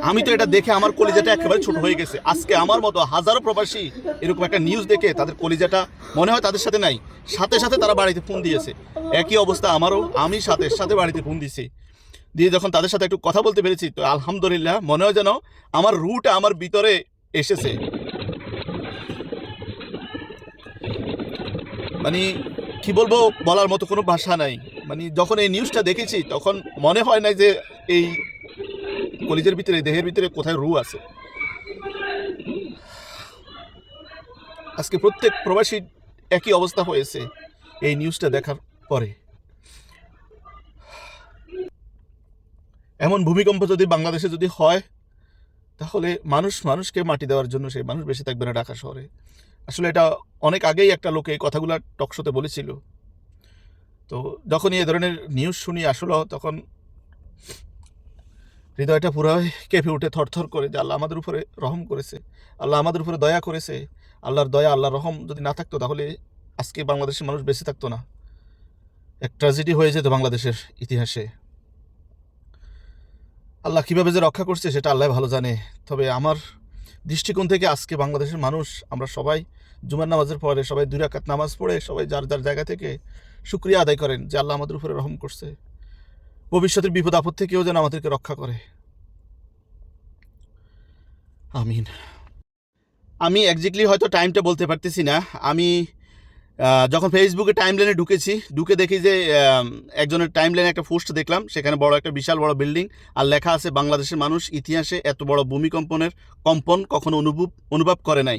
আমি তো এটা দেখে আমার কলিজাটা একেবারে ছোট হয়ে গেছে। আজকে আমার মতো হাজারো প্রবাসী এরকম একটা নিউজ দেখে তাদের কলিজাটা মনে হয় তাদের সাথে নাই, সাথে সাথে তারা বাড়িতে ফোন দিয়েছে। একই অবস্থা আমারও, আমি সাথে সাথে বাড়িতে ফোন দিছি, দিয়ে যখন তাদের সাথে একটু কথা বলতে পেরেছি তো আলহামদুলিল্লাহ মনে হয় যেন আমার রুটা আমার ভিতরে এসেছে। মানে কি বলবো, বলার মতো কোনো ভাষা নাই। মানে যখন এই নিউজটা দেখেছি তখন মনে হয় না যে এই কলিজের ভিতরে, দেহের ভিতরে কোথায় রু আছে। আজকে প্রত্যেক প্রবাসী একই অবস্থা হয়েছে এই নিউজটা দেখার পরে। এমন ভূমিকম্প যদি বাংলাদেশে যদি হয় তাহলে মানুষকে মাটি দেওয়ার জন্য সেই মানুষ বেঁচে থাকবে না ঢাকা শহরে। আসলে এটা অনেক আগেই একটা লোক এই কথাগুলো টকশোতে বলেছিল। তো যখনই এ ধরনের নিউজ শুনি আসলে তখন হৃদয়টা পুরো কেঁপে উঠে, থরথর করে, যে আল্লাহ আমাদের উপরে রহম করেছে, আল্লাহ আমাদের উপরে দয়া করেছে। আল্লাহর দয়া, আল্লাহর রহম যদি না থাকতো তাহলে আজকে বাংলাদেশের মানুষ বেঁচে থাকতো না। এক ট্র্যাজেডি হয়ে যেত বাংলাদেশের ইতিহাসে। আল্লাহ কীভাবে যে রক্ষা করছে সেটা আল্লাহ ভালো জানে। তবে আমার দৃষ্টিকোণ থেকে আজকে বাংলাদেশের মানুষ, আমরা সবাই জুমার নামাজের পরে সবাই 2 রাকাত নামাজ পড়ে সবাই যার যার জায়গা থেকে শুকরিয়া আদায় করেন যে আল্লাহ আমাদের উপরে রহম করছে, ভবিষ্যতের বিপদ আপদ থেকেও যেন আমাদেরকে রক্ষা করে। আমিন। আমি এক্স্যাক্টলি হয়তো টাইমটা বলতে পারতেছি না। আমি যখন ফেসবুকে টাইমলাইনে ঢুকেছি, ঢুকে দেখি যে একজনের টাইমলাইনে একটা পোস্ট দেখলাম, সেখানে বড় একটা বিশাল বড় বিল্ডিং আর লেখা আছে বাংলাদেশের মানুষ ইতিহাসে এত বড় ভূমিকম্পনের কম্পন কখনো অনুভব করে নাই।